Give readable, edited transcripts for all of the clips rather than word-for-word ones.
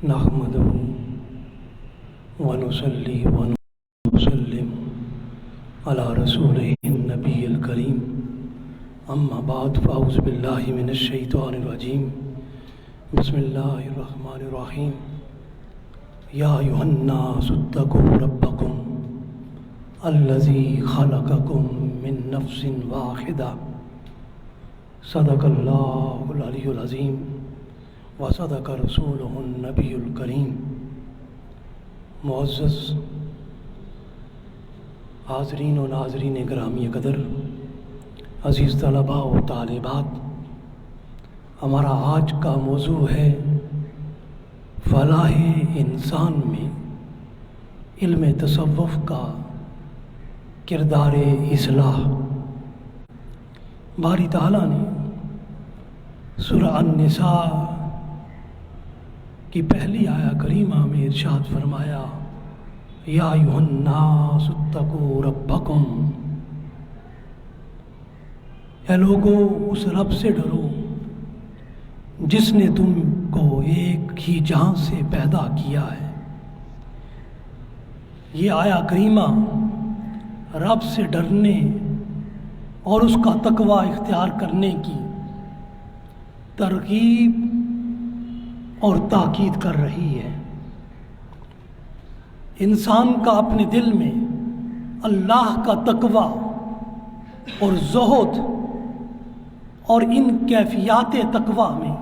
نحمدہ ونصلی ونسلم علی رسولہ النبی الکریم اما بعد فاعوذ باللہ من الشیطان الرجیم بسم اللہ الرحمن الرحیم یا ایھا الناس اتقوا ربکم الذی خلقکم من نفس واحدہ صدق اللہ العلی العظیم وصدق رسولہ النبی الکریم۔ معزز حاضرین و ناظرین گرامی قدر، عزیز طلباء و طالبات، ہمارا آج کا موضوع ہے فلاح انسان میں علم تصوف کا کردار اصلاح۔ باری تعالیٰ نے سورہ النساء کی پہلی آیہ کریمہ میں ارشاد فرمایا یا ایھا الناس اتقوا ربکم، اے لوگو اس رب سے ڈرو جس نے تم کو ایک ہی جان سے پیدا کیا ہے۔ یہ آیہ کریمہ رب سے ڈرنے اور اس کا تقوی اختیار کرنے کی ترغیب اور تاکید کر رہی ہے۔ انسان کا اپنے دل میں اللہ کا تقوی اور زہد اور ان کیفیات تقوی میں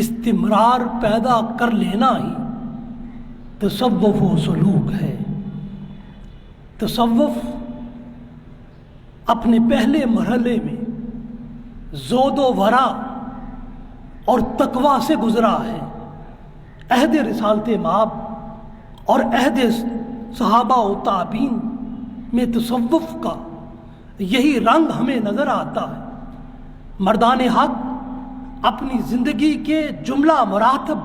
استمرار پیدا کر لینا ہی تصوف و سلوک ہے۔ تصوف اپنے پہلے مرحلے میں زہد و ورع اور تقوی سے گزرا ہے۔ عہد رسالت مآب اور عہد صحابہ و تابعین میں تصوف کا یہی رنگ ہمیں نظر آتا ہے۔ مردان حق اپنی زندگی کے جملہ مراتب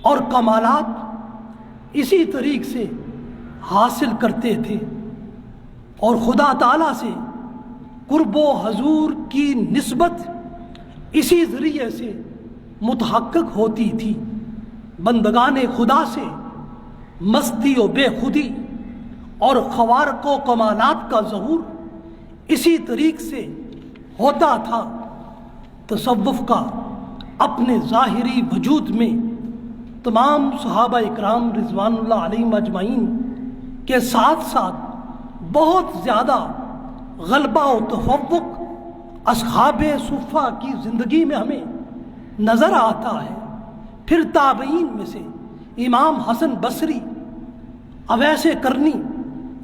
اور کمالات اسی طریق سے حاصل کرتے تھے اور خدا تعالیٰ سے قرب و حضور کی نسبت اسی ذریعے سے متحقق ہوتی تھی۔ بندگان خدا سے مستی و بے خودی اور خوارق و کمالات کا ظہور اسی طریق سے ہوتا تھا۔ تصوف کا اپنے ظاہری وجود میں تمام صحابہ اکرام رضوان اللہ علیہم اجمعین کے ساتھ ساتھ بہت زیادہ غلبہ و تفوق اصحاب صفہ کی زندگی میں ہمیں نظر آتا ہے۔ پھر تابعین میں سے امام حسن بصری، اویس کرنی،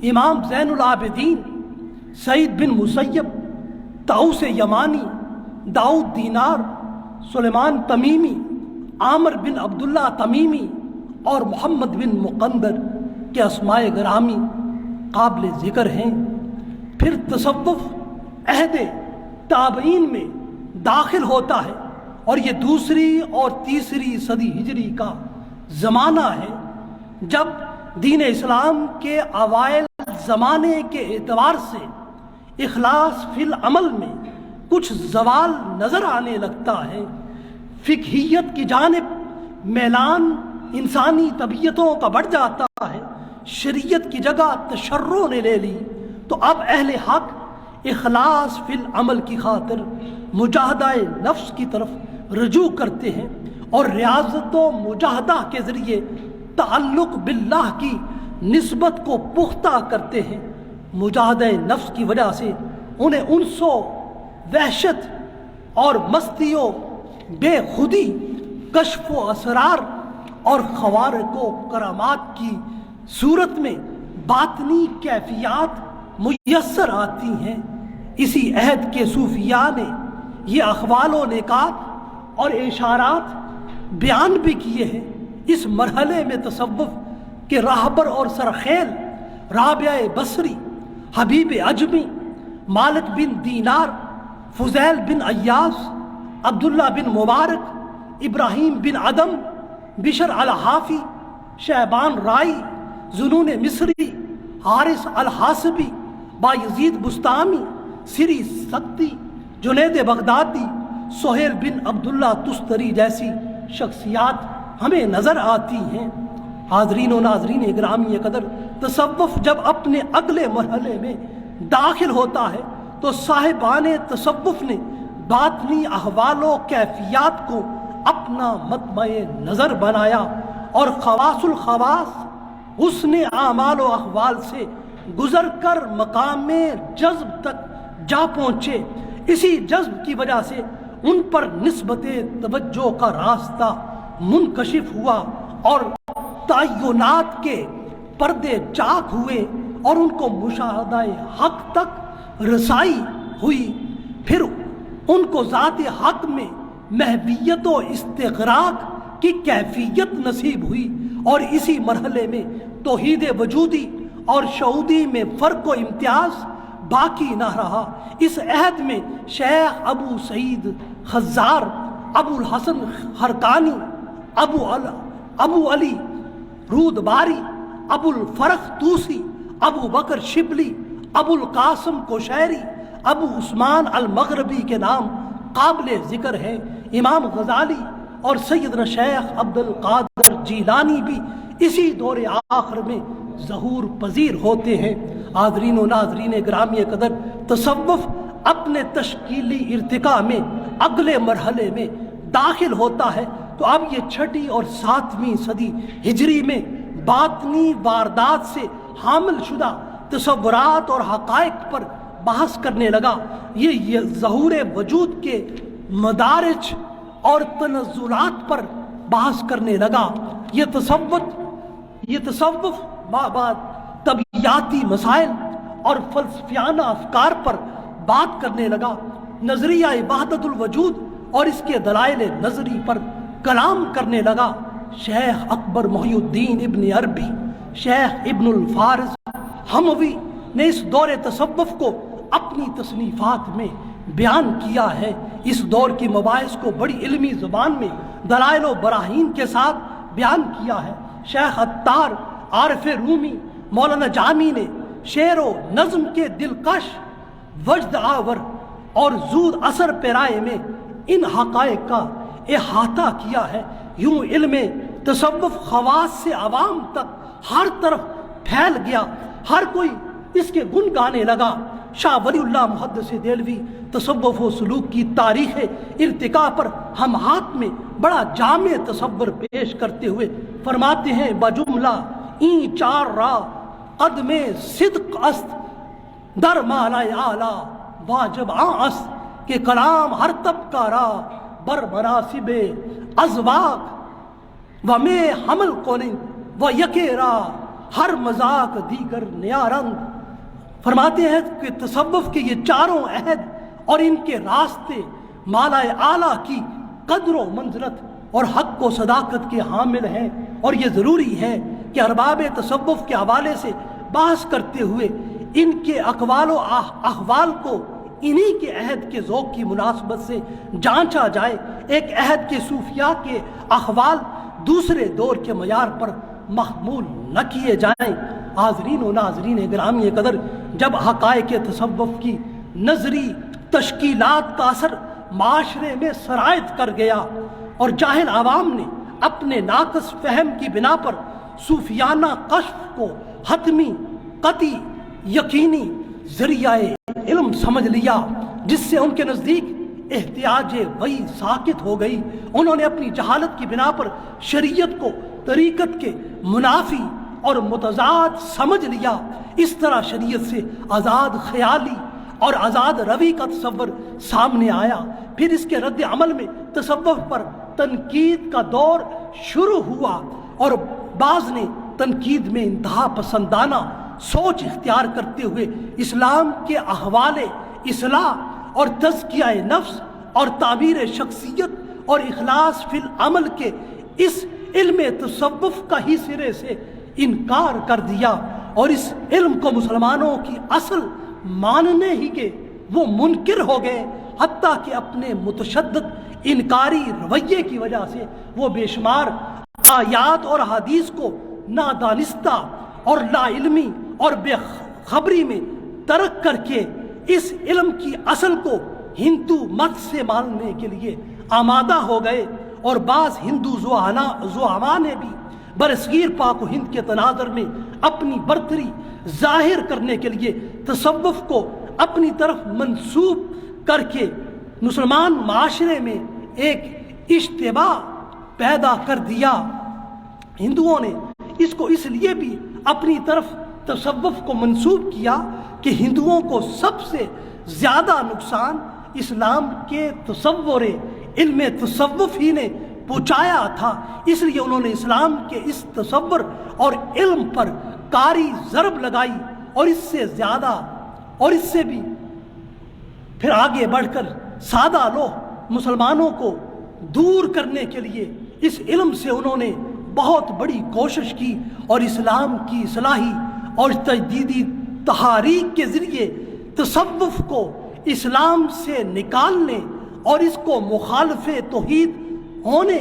امام زین العابدین، سعید بن مسیب، طاؤس یمانی، داؤد دینار، سلیمان تمیمی، عامر بن عبداللہ تمیمی اور محمد بن مقندر کے اسماء گرامی قابل ذکر ہیں۔ پھر تصوف عہد تابعین میں داخل ہوتا ہے اور یہ دوسری اور تیسری صدی ہجری کا زمانہ ہے جب دین اسلام کے اوائل زمانے کے اعتبار سے اخلاص فی العمل میں کچھ زوال نظر آنے لگتا ہے۔ فقہیت کی جانب میلان انسانی طبیعتوں کا بڑھ جاتا ہے۔ شریعت کی جگہ تشرع نے لے لی تو اب اہل حق اخلاص فی العمل کی خاطر مجاہدہ نفس کی طرف رجوع کرتے ہیں اور ریاضت و مجاہدہ کے ذریعے تعلق باللہ کی نسبت کو پختہ کرتے ہیں۔ مجاہدہ نفس کی وجہ سے انہیں انس و وحشت اور مستی و بے خودی، کشف و اسرار اور خوارق و کرامات کی صورت میں باطنی کیفیات میسر آتی ہیں۔ اسی عہد کے صوفیاء نے یہ اقوال و نکات اور اشارات بیان بھی کیے ہیں۔ اس مرحلے میں تصوف کے راہبر اور سرخیل رابعہ بصری، حبیب عجمی، مالک بن دینار، فضیل بن ایاس، عبداللہ بن مبارک، ابراہیم بن عدم، بشر الحافی، شہبان رائی، ذنون مصری، حارث الحاسبی، بایزید بستامی، سری سکتی، جنید بغدادی، سہیل بن عبداللہ تستری جیسی شخصیات ہمیں نظر آتی ہیں۔ حاضرین و ناظرین گرامی قدر، تصوف جب اپنے اگلے مرحلے میں داخل ہوتا ہے تو صاحبان تصوف نے باطنی احوال و کیفیات کو اپنا مطمع نظر بنایا اور خواص الخواص حسن اعمال و احوال سے گزر کر مقام جذب تک جا پہنچے۔ اسی جذب کی وجہ سے ان پر نسبت توجہ کا راستہ منکشف ہوا اور تعینات کے پردے چاک ہوئے اور ان کو مشاہدہ حق تک رسائی ہوئی۔ پھر ان کو ذات حق میں محویت و استغراق کی کیفیت نصیب ہوئی، اور اسی مرحلے میں توحید وجودی اور شہودی میں فرق و امتیاز باقی نہ رہا۔ اس عہد میں شیخ ابو سعید خزار، ابو الحسن خرقانی، ابو علی رودباری، ابو الفرخ توسی، ابو بکر شبلی، ابو القاسم کوشیری، ابو عثمان المغربی کے نام قابل ذکر ہے۔ امام غزالی اور سیدنا شیخ عبد القادر جیلانی بھی اسی دور آخر میں ظہور پذیر ہوتے ہیں۔ حاضرین و ناظرین گرامی قدر، تصوف اپنے تشکیلی ارتقاء میں اگلے مرحلے میں داخل ہوتا ہے تو اب یہ 6 اور 7ویں صدی ہجری میں باطنی واردات سے حامل شدہ تصورات اور حقائق پر بحث کرنے لگا۔ یہ ظہور وجود کے مدارج اور تنزلات پر بحث کرنے لگا۔ یہ تصوف بعد طبیعیاتی مسائل اور فلسفیانہ افکار پر بات کرنے لگا۔ نظریہ وحدت الوجود اور اس کے دلائل نظری پر کلام کرنے لگا۔ شیخ اکبر محی الدین ابن عربی، شیخ ابن الفارز حموی نے اس دور تصوف کو اپنی تصنیفات میں بیان کیا ہے۔ اس دور کی مباحث کو بڑی علمی زبان میں دلائل و براہین کے ساتھ بیان کیا ہے۔ شیخ عطار، عارف رومی، مولانا جامی نے شعر و نظم کے دلکش، وجد آور اور زود اثر پیرائے میں ان حقائق کا احاطہ کیا ہے۔ یوں علم تصوف خواص سے عوام تک ہر طرف پھیل گیا، ہر کوئی اس کے گن گانے لگا۔ شاہ ولی اللہ محدث دہلوی تصوف و سلوک کی تاریخ ارتقاء پر ہم ہاتھ میں بڑا جامع تصور پیش کرتے ہوئے فرماتے ہیں: بجملہ این 4 راہ قدم صدق است، در مالائے اعلیٰ واجب است، کہ کلام ہر طبقہ را بر مناسب ازواق و میں حمل کنند و یکے را ہر مذاق دیگر نیارند۔ فرماتے ہیں کہ تصوف کے یہ 4 عہد اور ان کے راستے مالائے اعلیٰ کی قدر و منزلت اور حق و صداقت کے حامل ہیں، اور یہ ضروری ہے کہ ارباب تصوف کے حوالے سے بحث کرتے ہوئے ان کے اقوال و احوال کو انہی کے عہد کے ذوق کی مناسبت سے جانچا جائے۔ ایک عہد کے صوفیاء کے احوال دوسرے دور کے معیار پر محمول نہ کیے جائیں۔ حاضرین و ناظرین گرامی قدر، جب حقائق تصوف کی نظری تشکیلات کا اثر معاشرے میں سرایت کر گیا اور جاہل عوام نے اپنے ناقص فہم کی بنا پر صوفیانہ کشف کو حتمی، قطعی، یقینی ذریعہ علم سمجھ لیا، جس سے ان کے نزدیک احتیاج وحی ساکت ہو گئی، انہوں نے اپنی جہالت کی بنا پر شریعت کو طریقت کے منافی اور متضاد سمجھ لیا۔ اس طرح شریعت سے آزاد خیالی اور آزاد روی کا تصور سامنے آیا۔ پھر اس کے رد عمل میں تصوف پر تنقید کا دور شروع ہوا، اور بعض نے تنقید میں انتہا پسندانہ سوچ اختیار کرتے ہوئے اسلام کے احوال اصلاح اور تزکیہ نفس اور تعمیر شخصیت اور اخلاص فی العمل کے اس علم تصوف کا ہی سرے سے انکار کر دیا، اور اس علم کو مسلمانوں کی اصل ماننے ہی کے وہ منکر ہو گئے، حتیٰ کہ اپنے متشدد انکاری رویے کی وجہ سے وہ بے شمار آیات اور حدیث کو نادانستہ اور لا علمی اور بے خبری میں ترک کر کے اس علم کی اصل کو ہندو مت سے ماننے کے لیے آمادہ ہو گئے، اور بعض ہندو زعما نے بھی برصغیر پاک و ہند کے تناظر میں اپنی برتری ظاہر کرنے کے لیے تصوف کو اپنی طرف منسوب کر کے مسلمان معاشرے میں ایک اشتباہ پیدا کر دیا۔ ہندوؤں نے اس کو اس لیے بھی اپنی طرف تصوف کو منسوب کیا کہ ہندوؤں کو سب سے زیادہ نقصان اسلام کے تصور علم تصوف ہی نے پہنچایا تھا، اس لیے انہوں نے اسلام کے اس تصور اور علم پر کاری ضرب لگائی، اور اس سے زیادہ اور اس سے بھی پھر آگے بڑھ کر سادہ لوگ مسلمانوں کو دور کرنے کے لیے اس علم سے انہوں نے بہت بڑی کوشش کی، اور اسلام کی اصلاحی اور تجدیدی تحاریک کے ذریعے تصوف کو اسلام سے نکالنے اور اس کو مخالف توحید ہونے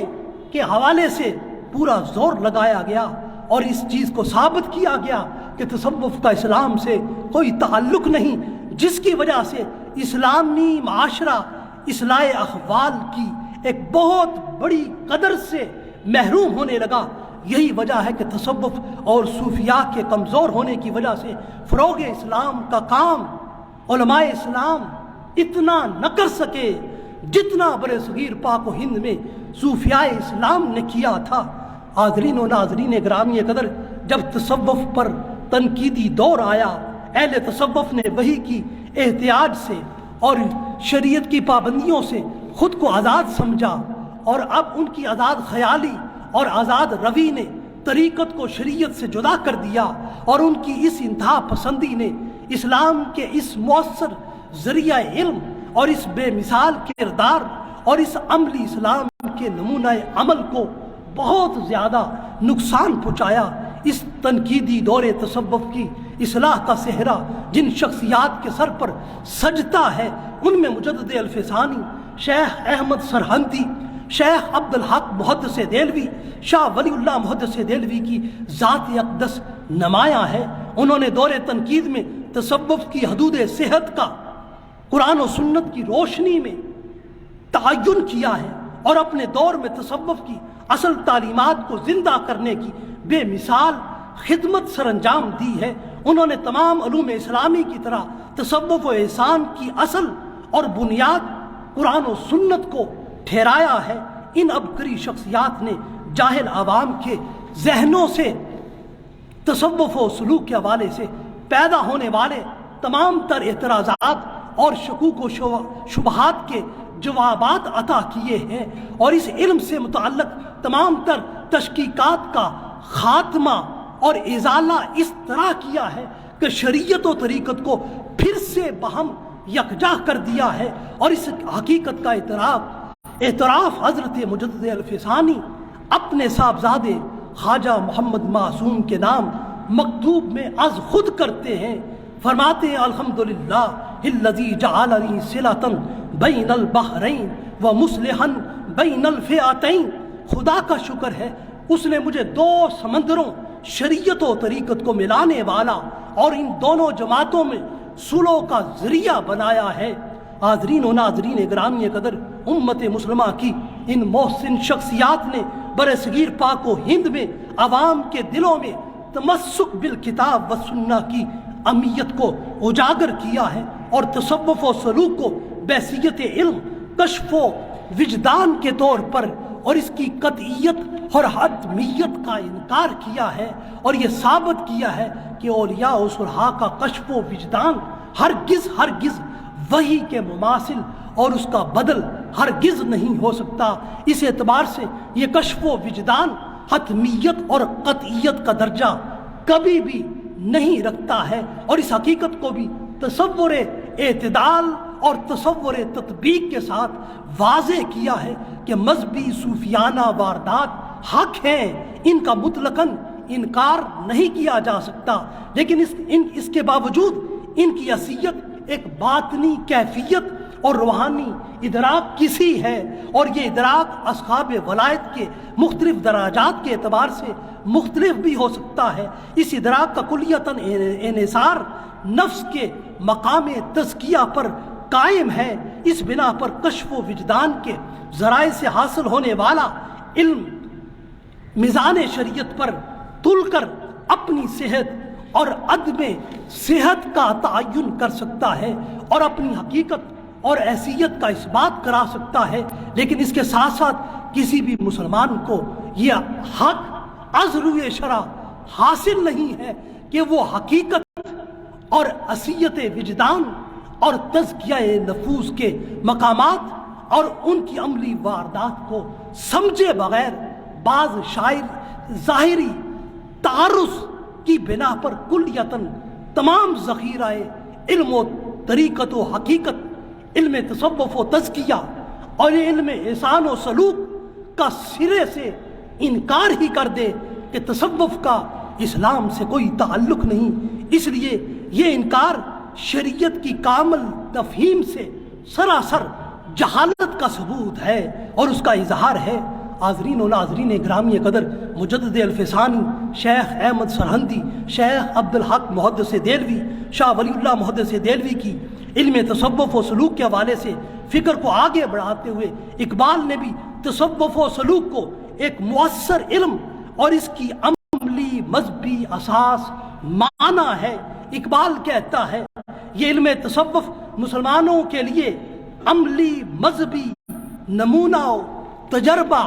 کے حوالے سے پورا زور لگایا گیا، اور اس چیز کو ثابت کیا گیا کہ تصوف کا اسلام سے کوئی تعلق نہیں، جس کی وجہ سے اسلامی معاشرہ اصلاح احوال کی ایک بہت بڑی قدر سے محروم ہونے لگا۔ یہی وجہ ہے کہ تصوف اور صوفیاء کے کمزور ہونے کی وجہ سے فروغ اسلام کا کام علماء اسلام اتنا نہ کر سکے جتنا برصغیر پاک و ہند میں صوفیاء اسلام نے کیا تھا۔ حاضرین و ناظرین گرامی قدر، جب تصوف پر تنقیدی دور آیا، اہل تصوف نے وحی کی احتیاج سے اور شریعت کی پابندیوں سے خود کو آزاد سمجھا، اور اب ان کی آزاد خیالی اور آزاد روی نے طریقت کو شریعت سے جدا کر دیا، اور ان کی اس انتہا پسندی نے اسلام کے اس مؤثر ذریعہ علم اور اس بے مثال کردار اور اس عملی اسلام کے نمونہ عمل کو بہت زیادہ نقصان پہنچایا۔ اس تنقیدی دور تصوف کی اصلاح کا صحرا جن شخصیات کے سر پر سجتا ہے، ان میں مجدد الفسانی، شیخ احمد سرہندی، شیخ عبدالحق محدث دہلوی، شاہ ولی اللہ محدث دہلوی کی ذات اقدس نمایاں ہے۔ انہوں نے دور تنقید میں تصوف کی حدود صحت کا قرآن و سنت کی روشنی میں تعین کیا ہے، اور اپنے دور میں تصوف کی اصل تعلیمات کو زندہ کرنے کی بے مثال خدمت سر انجام دی ہے۔ انہوں نے تمام علوم اسلامی کی طرح تصوف و احسان کی اصل اور بنیاد قرآن و سنت کو ٹھہرایا ہے۔ ان عبقری شخصیات نے جاہل عوام کے ذہنوں سے تصوف و سلوک کے حوالے سے پیدا ہونے والے تمام تر اعتراضات اور شکوک و شبہات کے جوابات عطا کیے ہیں، اور اس علم سے متعلق تمام تر تشکیکات کا خاتمہ اور ازالہ اس طرح کیا ہے کہ شریعت و طریقت کو پھر سے بہم یکجا کر دیا ہے، اور اس حقیقت کا اعتراف حضرت مجدد الفسانی اپنے صاحبزادے خواجہ محمد معصوم کے نام مکتوب میں از خود کرتے ہیں۔ فرماتے ہیں الحمدللہ الذی جعلنی صلۃ بین البحرین و مصلحا بین الفئتین، خدا کا شکر ہے اس نے مجھے دو سمندروں شریعت و طریقت کو ملانے والا اور ان دونوں جماعتوں میں صلح کا ذریعہ بنایا ہے۔ حاضرین و ناظرین گرامی قدر، امت مسلمہ کی ان محسن شخصیات نے برصغیر پاک و ہند میں عوام کے دلوں میں تمسک بالکتاب و سنہ کی اہمیت کو اجاگر کیا ہے، اور تصوف و سلوک کو بحیثیت علم، کشف و وجدان کے طور پر اور اس کی قطعیت اور حتمیت کا انکار کیا ہے، اور یہ ثابت کیا ہے کہ اولیاء و صلحاء کا کشف و وجدان ہرگز وحی کے مماثل اور اس کا بدل ہرگز نہیں ہو سکتا۔ اس اعتبار سے یہ کشف و وجدان حتمیت اور قطعیت کا درجہ کبھی بھی نہیں رکھتا ہے، اور اس حقیقت کو بھی تصور اعتدال اور تصور تطبیق کے ساتھ واضح کیا ہے کہ مذہبی صوفیانہ واردات حق ہیں، ان کا مطلقاً انکار نہیں کیا جا سکتا، لیکن اس کے باوجود ان کی حیثیت ایک باطنی کیفیت اور روحانی ادراک کسی ہے، اور یہ ادراک اصحاب ولایت کے مختلف درجات کے اعتبار سے مختلف بھی ہو سکتا ہے۔ اس ادراک کا کلیتاً انحصار نفس کے مقام تزکیہ پر قائم ہے۔ اس بنا پر کشف و وجدان کے ذرائع سے حاصل ہونے والا علم میزان شریعت پر تل کر اپنی صحت اور عدم صحت کا تعین کر سکتا ہے اور اپنی حقیقت اور حیثیت کا اثبات کرا سکتا ہے، لیکن اس کے ساتھ ساتھ کسی بھی مسلمان کو یہ حق از روئے شرع حاصل نہیں ہے کہ وہ حقیقت اور حیثیت وجدان اور تزکیہ نفوس کے مقامات اور ان کی عملی واردات کو سمجھے بغیر بعض شاعر ظاہری تعارض کی بنا پر کلیتاً تمام ذخیرہ علم و طریقت و حقیقت، علم تصوف و تزکیہ اور علم احسان و سلوک کا سرے سے انکار ہی کر دے کہ تصوف کا اسلام سے کوئی تعلق نہیں۔ اس لیے یہ انکار شریعت کی کامل تفہیم سے سراسر جہالت کا ثبوت ہے اور اس کا اظہار ہے۔ حاضرین و ناظرین گرامی قدر، مجدد الفسانی شیخ احمد سرہندی، شیخ عبدالحق محدث دہلوی، شاہ ولی اللہ محدث دہلوی کی علم تصوف و سلوک کے حوالے سے فکر کو آگے بڑھاتے ہوئے اقبال نے بھی تصوف و سلوک کو ایک مؤثر علم اور اس کی عملی مذہبی اساس مانا ہے۔ اقبال کہتا ہے یہ علم تصوف مسلمانوں کے لیے عملی مذہبی نمونہ و تجربہ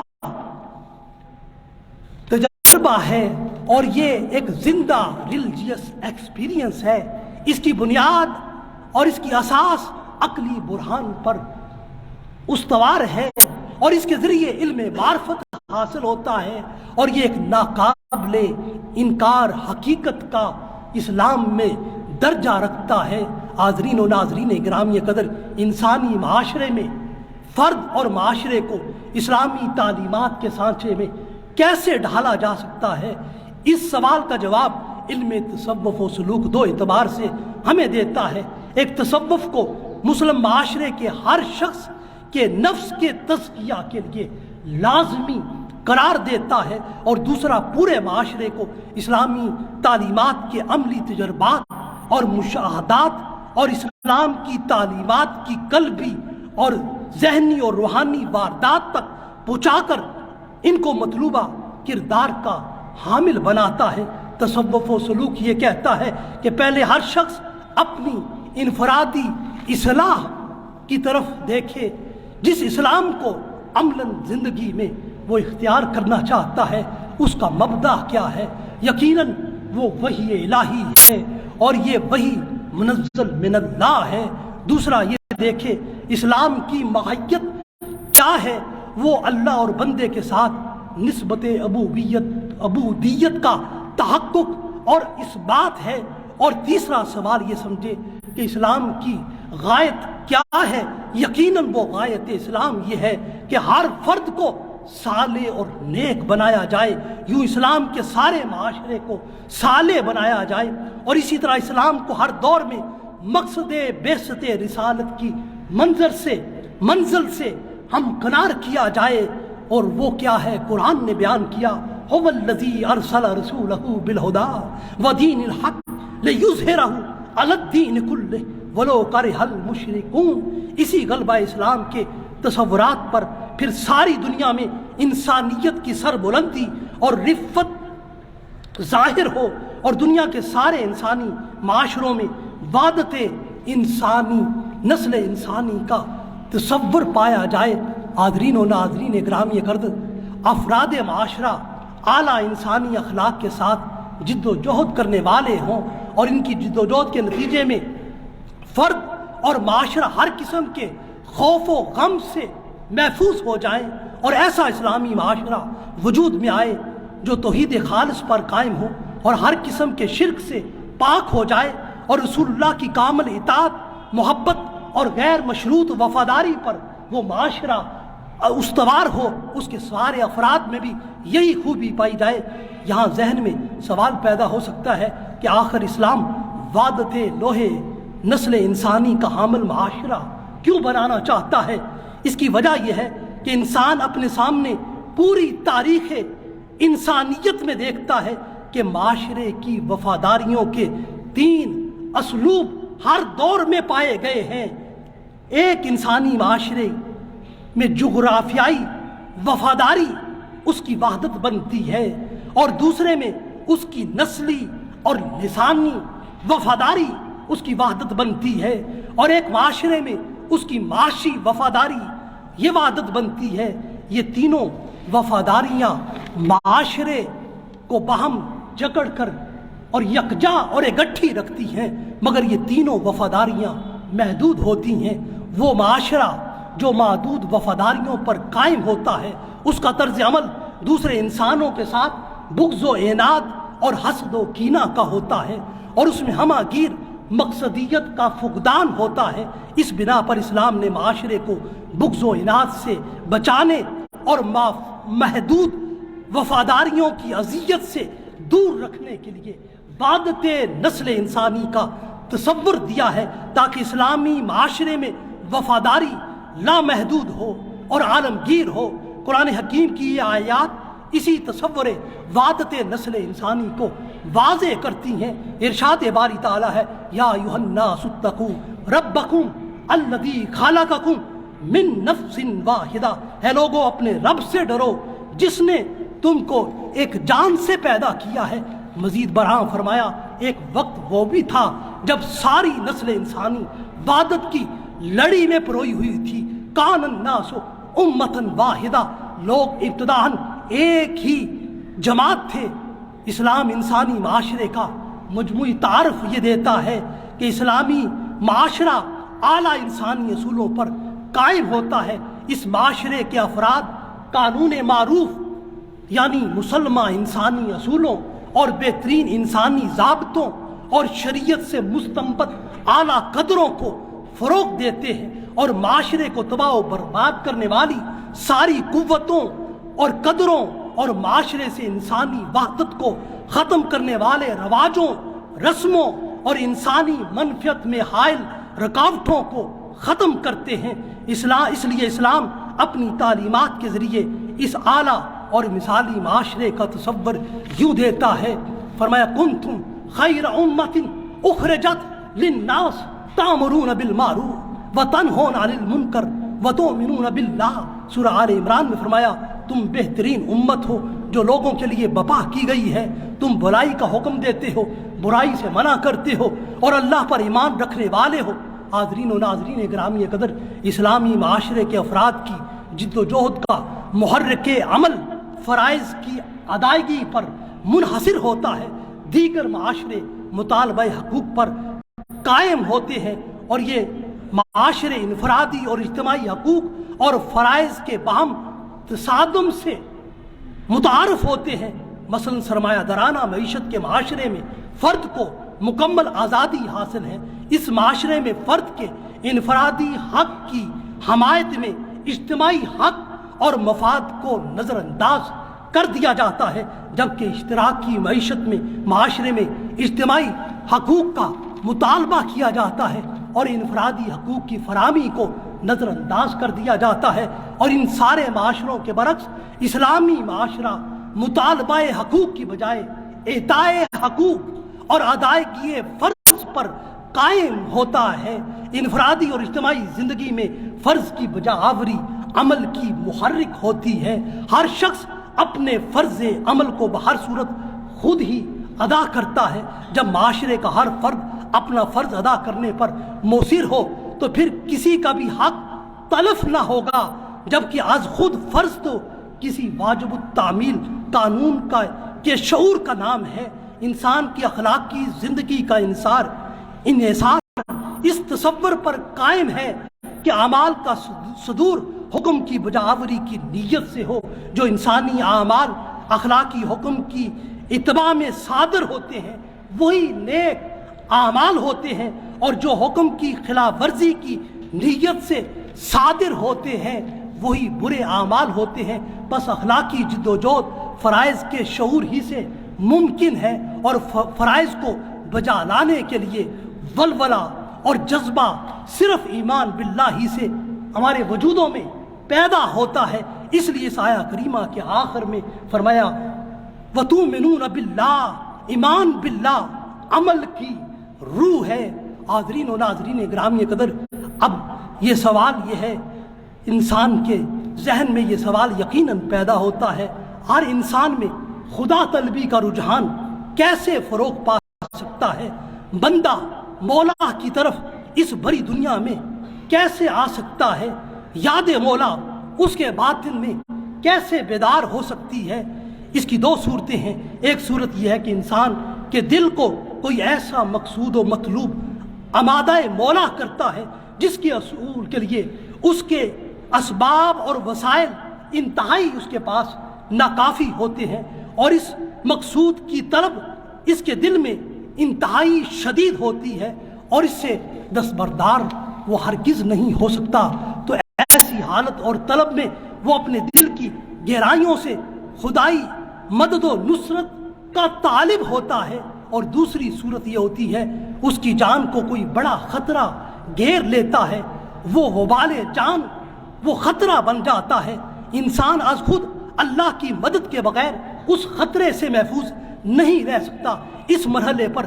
ہے اور یہ ایک زندہ ریلیجیس ایکسپیرینس ہے۔ اس کی بنیاد اور اس کی اساس عقلی برہان پر استوار ہے اور اس کے ذریعے علم معرفت حاصل ہوتا ہے، اور یہ ایک ناقابل انکار حقیقت کا اسلام میں درجہ رکھتا ہے۔ حاضرین و ناظرین گرامی قدر، انسانی معاشرے میں فرد اور معاشرے کو اسلامی تعلیمات کے سانچے میں کیسے ڈھالا جا سکتا ہے، اس سوال کا جواب علم تصوف و سلوک دو اعتبار سے ہمیں دیتا ہے۔ ایک تصوف کو مسلم معاشرے کے ہر شخص کے نفس کے تزکیہ کے لیے لازمی قرار دیتا ہے، اور دوسرا پورے معاشرے کو اسلامی تعلیمات کے عملی تجربات اور مشاہدات اور اسلام کی تعلیمات کی قلبی اور ذہنی اور روحانی واردات تک پہنچا کر ان کو مطلوبہ کردار کا حامل بناتا ہے۔ تصوف و سلوک یہ کہتا ہے کہ پہلے ہر شخص اپنی انفرادی اصلاح کی طرف دیکھے، جس اسلام کو عملاً زندگی میں وہ اختیار کرنا چاہتا ہے اس کا مبدأ کیا ہے۔ یقیناً وہ وحی الہی ہے اور یہ وحی منزل من اللہ ہے۔ دوسرا یہ دیکھے اسلام کی ماہیت کیا ہے، وہ اللہ اور بندے کے ساتھ نسبت عبودیت کا تحقق اور اس بات ہے۔ اور تیسرا سوال یہ سمجھے کہ اسلام کی غایت کیا ہے۔ یقیناً وہ غایت اسلام یہ ہے کہ ہر فرد کو صالح اور نیک بنایا جائے، یوں اسلام کے سارے معاشرے کو صالح بنایا جائے، اور اسی طرح اسلام کو ہر دور میں مقصد بعثت رسالت کی منزل سے ہمکنار کیا جائے، اور وہ کیا ہے؟ قرآن نے بیان کیا، هو الذی ارسل رسولہ بالہدی ودین الحق لیظہرہ علی الدین کلہ ولو کرہ المشرکون۔ اسی غلبہ اسلام کے تصورات پر پھر ساری دنیا میں انسانیت کی سربلندی اور رفت ظاہر ہو، اور دنیا کے سارے انسانی معاشروں میں وحدت انسانی نسل انسانی کا تصور پایا جائے۔ حاضرین و ناظرین گرامی قدر، افراد معاشرہ اعلیٰ انسانی اخلاق کے ساتھ جد و جہد کرنے والے ہوں، اور ان کی جد و جہد کے نتیجے میں فرد اور معاشرہ ہر قسم کے خوف و غم سے محفوظ ہو جائیں، اور ایسا اسلامی معاشرہ وجود میں آئے جو توحید خالص پر قائم ہو اور ہر قسم کے شرک سے پاک ہو جائے، اور رسول اللہ کی کامل اطاعت، محبت اور غیر مشروط وفاداری پر وہ معاشرہ استوار ہو، اس کے سارے افراد میں بھی یہی خوبی پائی جائے۔ یہاں ذہن میں سوال پیدا ہو سکتا ہے کہ آخر اسلام وحدت لوہے نسل انسانی کا حامل معاشرہ کیوں بنانا چاہتا ہے؟ اس کی وجہ یہ ہے کہ انسان اپنے سامنے پوری تاریخ انسانیت میں دیکھتا ہے کہ معاشرے کی وفاداریوں کے 3 اسلوب ہر دور میں پائے گئے ہیں۔ ایک انسانی معاشرے میں جغرافیائی وفاداری اس کی وحدت بنتی ہے، اور دوسرے میں اس کی نسلی اور لسانی وفاداری اس کی وحدت بنتی ہے، اور ایک معاشرے میں اس کی معاشی وفاداری یہ وحدت بنتی ہے۔ یہ تینوں وفاداریاں معاشرے کو باہم جکڑ کر اور یکجا اور اکٹھی رکھتی ہیں، مگر یہ تینوں وفاداریاں محدود ہوتی ہیں۔ وہ معاشرہ جو محدود وفاداریوں پر قائم ہوتا ہے، اس کا طرز عمل دوسرے انسانوں کے ساتھ بغض و عناد اور حسد و کینہ کا ہوتا ہے، اور اس میں ہمہ گیر مقصدیت کا فقدان ہوتا ہے۔ اس بنا پر اسلام نے معاشرے کو بغض و عناد سے بچانے اور محدود وفاداریوں کی اذیت سے دور رکھنے کے لیے وحدت نسل انسانی کا تصور دیا ہے، تاکہ اسلامی معاشرے میں وفاداری لامحدود ہو اور عالمگیر ہو۔ قرآن حکیم کی یہ آیات اسی تصور وحدت نسل انسانی کو واضح کرتی ہیں۔ ارشاد باری تعالیٰ ہے، یا ایھا الناس اتقوا ربکم الذی خلقکم من نفس واحدہ، ہے لوگو اپنے رب سے ڈرو جس نے تم کو ایک جان سے پیدا کیا ہے۔ مزید برآں فرمایا، ایک وقت وہ بھی تھا جب ساری نسل انسانی وحدت کی لڑی میں پروئی ہوئی تھی۔ کان الناس امۃ واحدہ، لوگ ابتداءً ایک ہی جماعت تھے۔ اسلام انسانی معاشرے کا مجموعی تعارف یہ دیتا ہے کہ اسلامی معاشرہ اعلیٰ انسانی اصولوں پر قائم ہوتا ہے۔ اس معاشرے کے افراد قانون معروف یعنی مسلمہ انسانی اصولوں اور بہترین انسانی ضابطوں اور شریعت سے مستنبت اعلیٰ قدروں کو فروغ دیتے ہیں، اور معاشرے کو تباہ و برباد کرنے والی ساری قوتوں اور قدروں اور معاشرے سے انسانی وحدت کو ختم کرنے والے رواجوں، رسموں اور انسانی منفعت میں حائل رکاوٹوں کو ختم کرتے ہیں۔ اس لیے اسلام اپنی تعلیمات کے ذریعے اس اعلیٰ اور مثالی معاشرے کا تصور یوں دیتا ہے۔ فرمایا، کنتم خیر امۃ اخرجت للناس تأمرون بالمعروف وتنہون عن المنکر وتؤمنون باللہ۔ سورہ آل عمران میں فرمایا، تم بہترین امت ہو جو لوگوں کے لیے برپا کی گئی ہے، تم بھلائی کا حکم دیتے ہو، برائی سے منع کرتے ہو، اور اللہ پر ایمان رکھنے والے ہو۔ حاضرین و ناظرین گرامی قدر، اسلامی معاشرے کے افراد کی جد و جہد کا محرک عمل فرائض کی ادائیگی پر منحصر ہوتا ہے۔ دیگر معاشرے مطالبہ حقوق پر قائم ہوتے ہیں، اور یہ معاشرے انفرادی اور اجتماعی حقوق اور فرائض کے باہم تصادم سے متعارف ہوتے ہیں۔ مثلا سرمایہ دارانہ معیشت کے معاشرے میں فرد کو مکمل آزادی حاصل ہے۔ اس معاشرے میں فرد کے انفرادی حق کی حمایت میں اجتماعی حق اور مفاد کو نظر انداز کر دیا جاتا ہے، جبکہ اشتراکی معیشت میں معاشرے میں اجتماعی حقوق کا مطالبہ کیا جاتا ہے اور انفرادی حقوق کی فراہمی کو نظر انداز کر دیا جاتا ہے۔ اور ان سارے معاشروں کے برعکس اسلامی معاشرہ مطالبہ حقوق کی بجائے اعطائے حقوق اور ادائیگی فرض پر قائم ہوتا ہے۔ انفرادی اور اجتماعی زندگی میں فرض کی بجاآوری عمل کی محرک ہوتی ہے۔ ہر شخص اپنے فرض عمل کو بہر صورت خود ہی ادا کرتا ہے۔ جب معاشرے کا ہر فرد اپنا فرض ادا کرنے پر مؤثر ہو تو پھر کسی کا بھی حق تلف نہ ہوگا، جبکہ از خود فرض تو کسی واجب التعمیل قانون کے شعور کا نام ہے۔ انسان کی اخلاقی زندگی کا انحصار اس تصور پر قائم ہے کہ اعمال کا صدور حکم کی بجاآوری کی نیت سے ہو۔ جو انسانی اعمال اخلاقی حکم کی اتباع میں صادر ہوتے ہیں وہی نیک اعمال ہوتے ہیں، اور جو حکم کی خلاف ورزی کی نیت سے صادر ہوتے ہیں وہی برے اعمال ہوتے ہیں۔ بس اخلاقی جد و جہد فرائض کے شعور ہی سے ممکن ہے، اور فرائض کو بجا لانے کے لیے ولولہ اور جذبہ صرف ایمان باللہ ہی سے ہمارے وجودوں میں پیدا ہوتا ہے۔ اس لیے اس آیہ کریمہ کے آخر میں فرمایا، وَتُؤْمِنُونَ بِاللَّهِ، ایمان باللہ عمل کی روح ہے۔ حاضرین و ناظرین گرامی قدر، اب یہ سوال یہ ہے، انسان کے ذہن میں یہ سوال یقیناً پیدا ہوتا ہے، ہر انسان میں خدا طلبی کا رجحان کیسے فروغ پا سکتا ہے؟ بندہ مولا کی طرف اس بڑی دنیا میں کیسے آ سکتا ہے؟ یاد مولا اس کے باطن میں کیسے بیدار ہو سکتی ہے؟ اس کی دو صورتیں ہیں۔ ایک صورت یہ ہے کہ انسان کے دل کو کوئی ایسا مقصود و مطلوب آمادہ مولا کرتا ہے جس کے حصول کے لیے اس کے اسباب اور وسائل انتہائی اس کے پاس ناکافی ہوتے ہیں، اور اس مقصود کی طلب اس کے دل میں انتہائی شدید ہوتی ہے اور اس سے دستبردار وہ ہرگز نہیں ہو سکتا۔ تو ایسی حالت اور طلب میں وہ اپنے دل کی گہرائیوں سے خدائی مدد و نصرت کا طالب ہوتا ہے، اور دوسری صورت یہ ہوتی ہے اس کی جان کو کوئی بڑا خطرہ گھیر لیتا ہے، وہ وبال جان وہ خطرہ بن جاتا ہے۔ انسان از خود اللہ کی مدد کے بغیر اس خطرے سے محفوظ نہیں رہ سکتا۔ اس مرحلے پر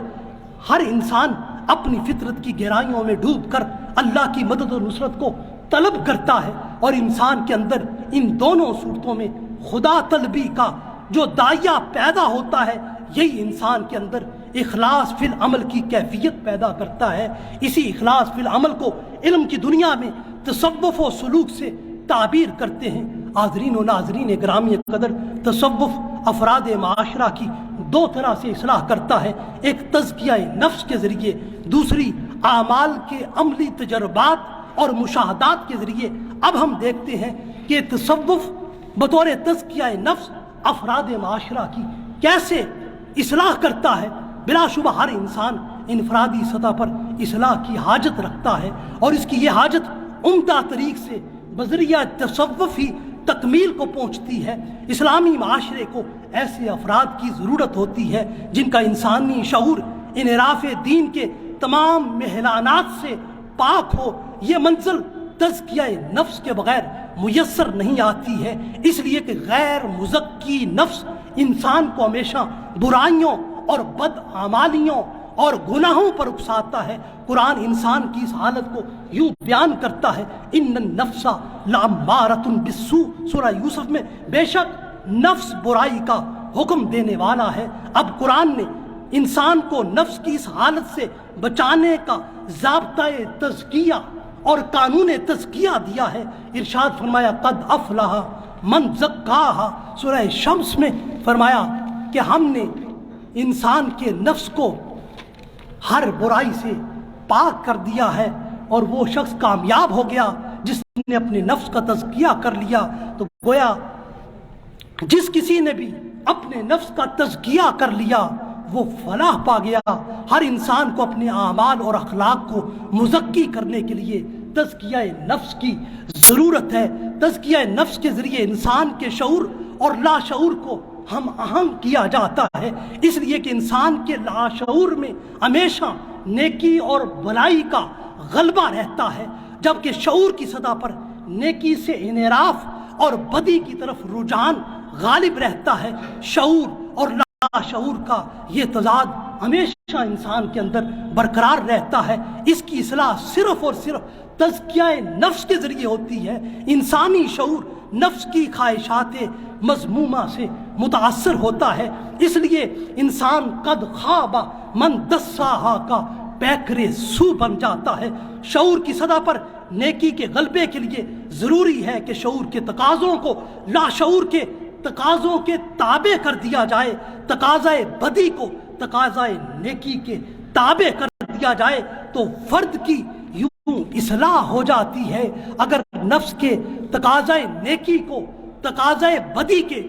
ہر انسان اپنی فطرت کی گہرائیوں میں ڈوب کر اللہ کی مدد و نصرت کو طلب کرتا ہے، اور انسان کے اندر ان دونوں صورتوں میں خدا طلبی کا جو داعیہ پیدا ہوتا ہے، یہی انسان کے اندر اخلاص فی العمل کی کیفیت پیدا کرتا ہے۔ اسی اخلاص فی العمل کو علم کی دنیا میں تصوف و سلوک سے تعبیر کرتے ہیں۔ حاضرین و ناظرین گرامی قدر، تصوف افراد معاشرہ کی دو طرح سے اصلاح کرتا ہے، ایک تزکیہ نفس کے ذریعے، دوسری اعمال کے عملی تجربات اور مشاہدات کے ذریعے۔ اب ہم دیکھتے ہیں کہ تصوف بطور تزکیہ نفس افراد معاشرہ کی کیسے اصلاح کرتا ہے۔ بلا شبہ ہر انسان انفرادی سطح پر اصلاح کی حاجت رکھتا ہے، اور اس کی یہ حاجت عمدہ طریق سے بذریعہ تصوف ہی تکمیل کو پہنچتی ہے۔ اسلامی معاشرے کو ایسے افراد کی ضرورت ہوتی ہے جن کا انسانی شعور انحراف دین کے تمام محلانات سے پاک ہو۔ یہ منزل تزکیہ نفس کے بغیر میسر نہیں آتی ہے، اس لیے کہ غیر مزکی نفس انسان کو ہمیشہ برائیوں اور بدعمالیوں اور گناہوں پر اکساتا ہے۔ قرآن انسان کی اس حالت کو یوں بیان کرتا ہے، ان النفس لامارۃ بالسوء، سورہ یوسف میں، بے شک نفس برائی کا حکم دینے والا ہے۔ اب قرآن نے انسان کو نفس کی اس حالت سے بچانے کا ضابطۂ تزکیہ اور قانون تزکیہ دیا ہے۔ ارشاد فرمایا قد افلح من زکاہا، سورہ شمس میں فرمایا کہ ہم نے انسان کے نفس کو ہر برائی سے پاک کر دیا ہے، اور وہ شخص کامیاب ہو گیا جس نے اپنے نفس کا تزکیہ کر لیا۔ تو گویا جس کسی نے بھی اپنے نفس کا تزکیہ کر لیا وہ فلاح پا گیا۔ ہر انسان کو اپنے اعمال اور اخلاق کو مزکی کرنے کے لیے تزکیہ نفس کی ضرورت ہے۔ تزکیہ نفس کے ذریعے انسان کے شعور اور لاشعور کو ہم اہم کیا جاتا ہے، اس لیے کہ انسان کے لاشعور میں ہمیشہ نیکی اور بھلائی کا غلبہ رہتا ہے، جبکہ شعور کی سطح پر نیکی سے انحراف اور بدی کی طرف رجحان غالب رہتا ہے۔ شعور اور لاشعور کا یہ تضاد ہمیشہ انسان کے اندر برقرار رہتا ہے۔ اس کی اصلاح صرف اور صرف تزکیہ نفس کے ذریعے ہوتی ہے۔ انسانی شعور نفس کی خواہشات مذمومہ سے متاثر ہوتا ہے، اس لیے انسان قد خواب من دساہا کا پیکر سو بن جاتا ہے۔ شعور کی سطح پر نیکی کے غلبے کے لیے ضروری ہے کہ شعور کے تقاضوں کو لاشعور کے تقاضوں کے تابع کر دیا جائے، تقاضائے بدی کو تقاضائے نیکی کے تابع کر دیا جائے، تو فرد کی یوں اصلاح ہو جاتی ہے۔ اگر نفس کے تقاضائے نیکی کو تقاضائے بدی کے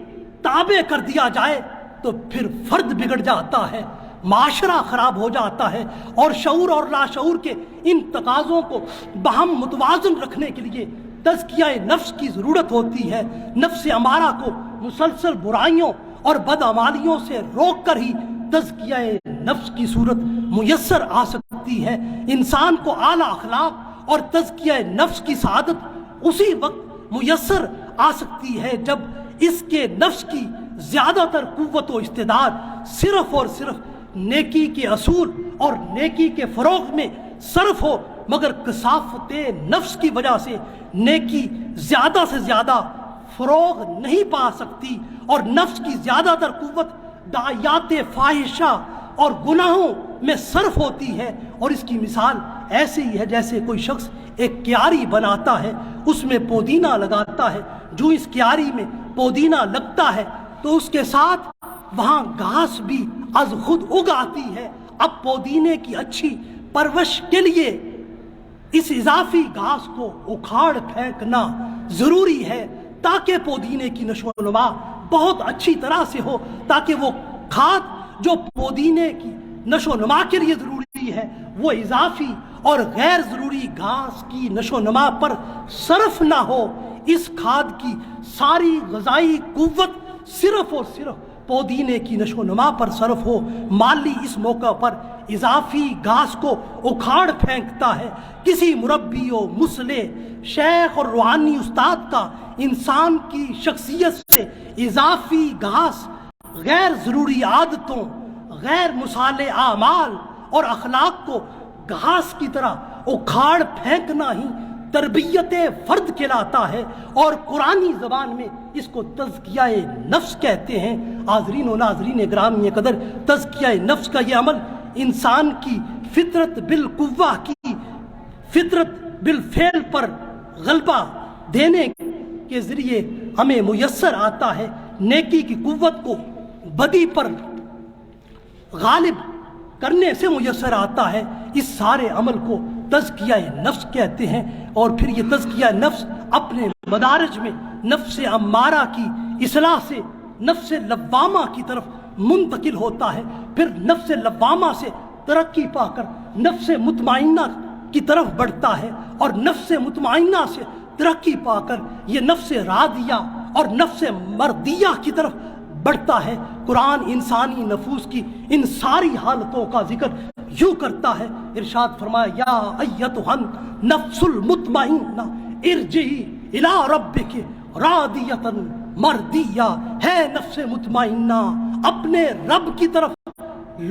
تابع کر دیا جائے تو پھر فرد بگڑ جاتا ہے، معاشرہ خراب ہو جاتا ہے، اور شعور اور لاشعور کے ان تقاضوں کو باہم متوازن رکھنے کے لیے تزکیہ نفس کی ضرورت ہوتی ہے۔ نفس امارہ کو مسلسل برائیوں اور بدعمالیوں سے روک کر ہی تزکیہ نفس کی صورت میسر آ سکتی ہے۔ انسان کو اعلیٰ اخلاق اور تزکیہ نفس کی سعادت اسی وقت میسر آ سکتی ہے جب اس کے نفس کی زیادہ تر قوت و استعداد صرف اور صرف نیکی کے اصول اور نیکی کے فروغ میں صرف ہو، مگر کثافت نفس کی وجہ سے نیکی زیادہ سے زیادہ فروغ نہیں پا سکتی، اور نفس کی زیادہ تر قوت دعایات فاحشہ اور گناہوں میں صرف ہوتی ہے۔ اور اس کی مثال ایسے ہی ہے جیسے کوئی شخص ایک کیاری بناتا ہے، اس میں پودینہ لگاتا ہے، جو اس کیاری میں پودینہ لگتا ہے تو اس کے ساتھ وہاں گھاس بھی از خود اگ آتی ہے۔ اب پودینے کی اچھی پرورش کے لیے اس اضافی گھاس کو اکھاڑ پھینکنا ضروری ہے تاکہ پودینے کی نشو و نما بہت اچھی طرح سے ہو، تاکہ وہ کھاد جو پودینے کی نشو و نما کے لیے ضروری ہے وہ اضافی اور غیر ضروری گھاس کی نشو و نما پر صرف نہ ہو۔ اس کھاد کی ساری غذائی قوت صرف اور صرف پودینے کی نشو و نما پر صرف ہو۔ مالی اس موقع پر اضافی گھاس کو اکھاڑ پھینکتا ہے۔ کسی مربی و مصلح شیخ اور روحانی استاد کا انسان کی شخصیت سے اضافی گھاس، غیر ضروری عادتوں، غیر مصالح اعمال اور اخلاق کو گھاس کی طرح اکھاڑ پھینکنا ہی تربیت فرد کہلاتا ہے، اور قرآنی زبان میں اس کو تزکیہ نفس کہتے ہیں۔ حاضرین و ناظرین گرامی قدر، تزکیہ نفس کا یہ عمل انسان کی فطرت بالقوہ کی فطرت بالفعل پر غلبہ دینے کے ذریعے ہمیں میسر آتا ہے۔ نیکی کی قوت کو بدی پر غالب کرنے سے میسر آتا ہے۔ اس سارے عمل کو تزکیہ نفس کہتے ہیں، اور پھر یہ تزکیہ نفس اپنے مدارج میں نفس امارہ کی اصلاح سے نفس لوامہ کی طرف منتقل ہوتا ہے، پھر نفس لوامہ سے ترقی پا کر نفس مطمئنہ کی طرف بڑھتا ہے، اور نفس مطمئنہ سے ترقی پا کر یہ نفس راضیہ اور نفس مردیہ کی طرف بڑھتا ہے۔ قرآن انسانی نفوس کی ان ساری حالتوں کا ذکر یوں کرتا ہے، ارشاد فرمایا یا ایتھا النفس المطمئنہ ارجعی الی ربک راضیۃ مردیہ، ہے نفس مطمئنہ اپنے رب کی طرف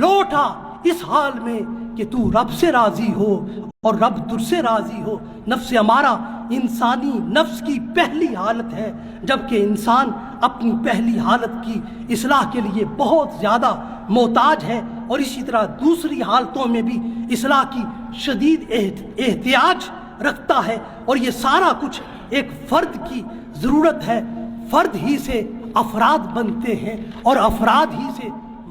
لوٹا اس حال میں کہ تو رب سے راضی ہو اور رب تجھ سے راضی ہو۔ نفس ہمارا انسانی نفس کی پہلی حالت ہے، جبکہ انسان اپنی پہلی حالت کی اصلاح کے لیے بہت زیادہ محتاج ہے، اور اسی طرح دوسری حالتوں میں بھی اصلاح کی شدید احتیاج رکھتا ہے، اور یہ سارا کچھ ایک فرد کی ضرورت ہے۔ فرد ہی سے افراد بنتے ہیں اور افراد ہی سے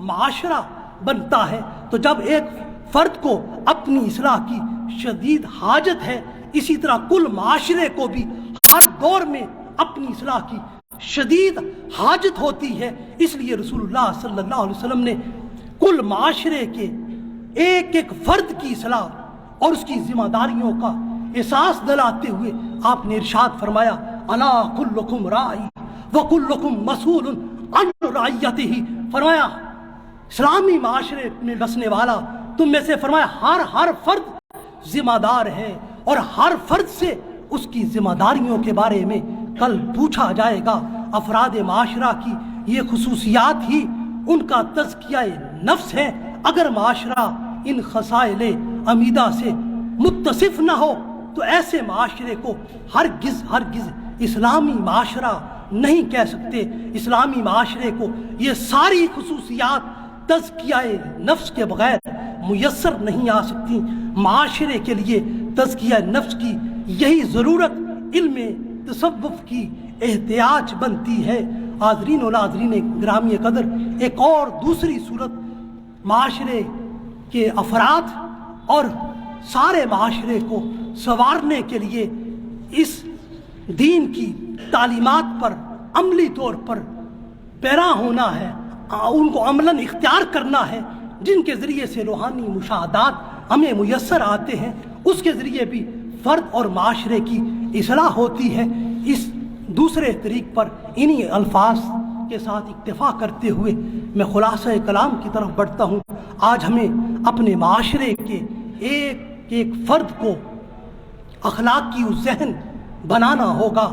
معاشرہ بنتا ہے۔ تو جب ایک فرد کو اپنی اصلاح کی شدید حاجت ہے، اسی طرح کل معاشرے کو بھی ہر دور میں اپنی اصلاح کی شدید حاجت ہوتی ہے۔ اس لیے رسول اللہ صلی اللہ علیہ وسلم نے کل معاشرے کے ایک ایک فرد کی اصلاح اور اس کی ذمہ داریوں کا احساس دلاتے ہوئے آپ نے ارشاد فرمایا الا کلکم راعی وکلکم مسئول عن رعیتہ، فرمایا اسلامی معاشرے میں بسنے والا تم میں سے، فرمایا ہر فرد ذمہ دار ہے، اور ہر فرد سے اس کی ذمہ داریوں کے بارے میں کل پوچھا جائے گا۔ افراد معاشرہ کی یہ خصوصیات ہی ان کا تزکیہ نفس ہے۔ اگر معاشرہ ان خصائل عمیدہ سے متصف نہ ہو تو ایسے معاشرے کو ہرگز اسلامی معاشرہ نہیں کہہ سکتے۔ اسلامی معاشرے کو یہ ساری خصوصیات تزکیہ نفس کے بغیر میسر نہیں آ سکتی۔ معاشرے کے لیے تزکیہ نفس کی یہی ضرورت علم تصوف کی احتیاج بنتی ہے۔ حاضرین و ناظرین گرامی قدر، ایک اور دوسری صورت معاشرے کے افراد اور سارے معاشرے کو سنوارنے کے لیے اس دین کی تعلیمات پر عملی طور پر پیرا ہونا ہے، ان کو عملاً اختیار کرنا ہے، جن کے ذریعے سے روحانی مشاہدات ہمیں میسر آتے ہیں۔ اس کے ذریعے بھی فرد اور معاشرے کی اصلاح ہوتی ہے۔ اس دوسرے طریق پر انہی الفاظ کے ساتھ اکتفا کرتے ہوئے میں خلاصہ کلام کی طرف بڑھتا ہوں۔ آج ہمیں اپنے معاشرے کے ایک ایک فرد کو اخلاقی ذہن بنانا ہوگا،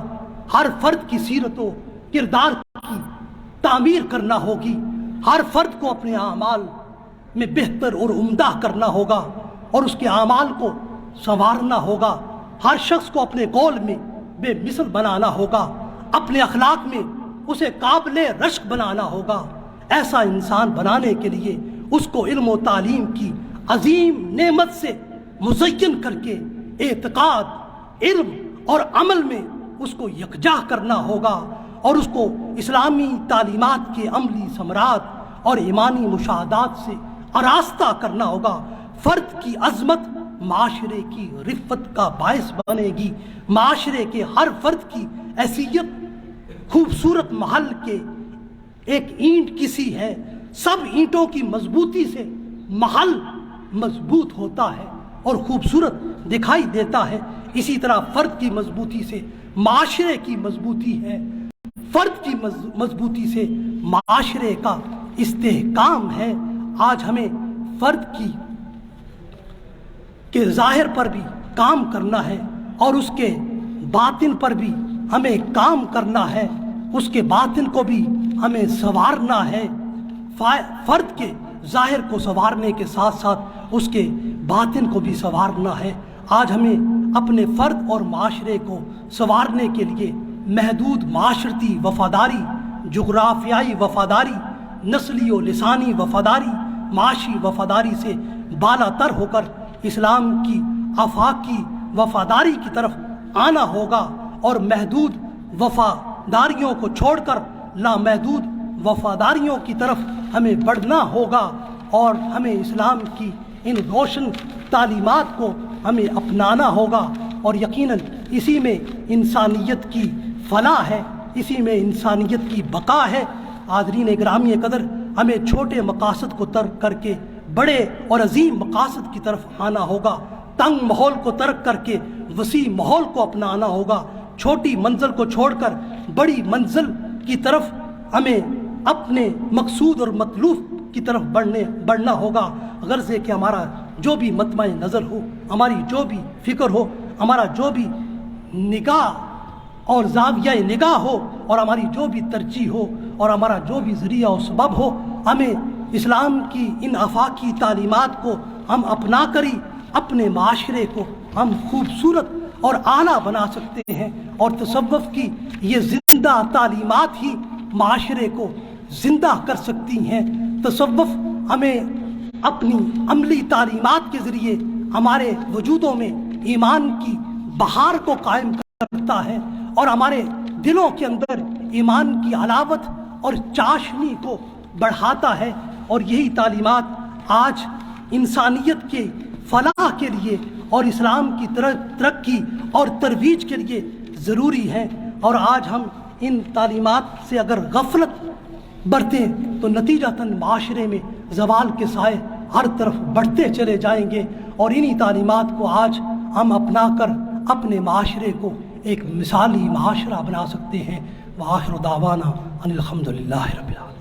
ہر فرد کی سیرت و کردار کی تعمیر کرنا ہوگی، ہر فرد کو اپنے اعمال میں بہتر اور عمدہ کرنا ہوگا اور اس کے اعمال کو سنوارنا ہوگا، ہر شخص کو اپنے قول میں بے مثل بنانا ہوگا، اپنے اخلاق میں اسے قابل رشک بنانا ہوگا۔ ایسا انسان بنانے کے لیے اس کو علم و تعلیم کی عظیم نعمت سے مزین کر کے اعتقاد، علم اور عمل میں اس کو یکجا کرنا ہوگا، اور اس کو اسلامی تعلیمات کے عملی ثمرات اور ایمانی مشاہدات سے آراستہ کرنا ہوگا۔ فرد کی عظمت معاشرے کی رفت کا باعث بنے گی۔ معاشرے کے ہر فرد کی حیثیت خوبصورت محل کے ایک اینٹ کسی ہے، سب اینٹوں کی مضبوطی سے محل مضبوط ہوتا ہے اور خوبصورت دکھائی دیتا ہے۔ اسی طرح فرد کی مضبوطی سے معاشرے کی مضبوطی ہے، فرد کی مضبوطی سے معاشرے کا استحکام ہے۔ آج ہمیں فرد کے ظاہر پر بھی کام کرنا ہے اور اس کے باطن پر بھی ہمیں کام کرنا ہے، اس کے باطن کو بھی ہمیں سنوارنا ہے۔ فرد کے ظاہر کو سنوارنے کے ساتھ ساتھ اس کے باطن کو بھی سنوارنا ہے۔ آج ہمیں اپنے فرد اور معاشرے کو سنوارنے کے لیے محدود معاشرتی وفاداری، جغرافیائی وفاداری، نسلی و لسانی وفاداری، معاشی وفاداری سے بالا تر ہو کر اسلام کی آفاقی وفاداری کی طرف آنا ہوگا، اور محدود وفاداریوں کو چھوڑ کر لامحدود وفاداریوں کی طرف ہمیں بڑھنا ہوگا، اور ہمیں اسلام کی ان روشن تعلیمات کو ہمیں اپنانا ہوگا، اور یقیناً اسی میں انسانیت کی فلاح ہے، اسی میں انسانیت کی بقا ہے۔ حاضرین گرامی قدر، ہمیں چھوٹے مقاصد کو ترک کر کے بڑے اور عظیم مقاصد کی طرف آنا ہوگا، تنگ ماحول کو ترک کر کے وسیع ماحول کو اپنانا ہوگا، چھوٹی منزل کو چھوڑ کر بڑی منزل کی طرف ہمیں اپنے مقصود اور مطلوب کی طرف بڑھنا ہوگا، غرض ہے کہ ہمارا جو بھی مطمع نظر ہو، ہماری جو بھی فکر ہو، ہمارا جو بھی نگاہ اور زاویہ نگاہ ہو، اور ہماری جو بھی ترجیح ہو، اور ہمارا جو بھی ذریعہ و سبب ہو، ہمیں اسلام کی ان آفاقی تعلیمات کو ہم اپنا کر ہی اپنے معاشرے کو ہم خوبصورت اور اعلیٰ بنا سکتے ہیں، اور تصوف کی یہ زندہ تعلیمات ہی معاشرے کو زندہ کر سکتی ہیں۔ تصوف ہمیں اپنی عملی تعلیمات کے ذریعے ہمارے وجودوں میں ایمان کی بہار کو قائم کرتا ہے، اور ہمارے دلوں کے اندر ایمان کی حلاوت اور چاشنی کو بڑھاتا ہے، اور یہی تعلیمات آج انسانیت کے فلاح کے لیے اور اسلام کی ترقی اور ترویج کے لیے ضروری ہیں۔ اور آج ہم ان تعلیمات سے اگر غفلت برتیں تو نتیجتاً معاشرے میں زوال کے سائے ہر طرف بڑھتے چلے جائیں گے، اور انہی تعلیمات کو آج ہم اپنا کر اپنے معاشرے کو ایک مثالی معاشرہ بنا سکتے ہیں۔ وآخر دعوانا ان الحمد للہ رب العالمین۔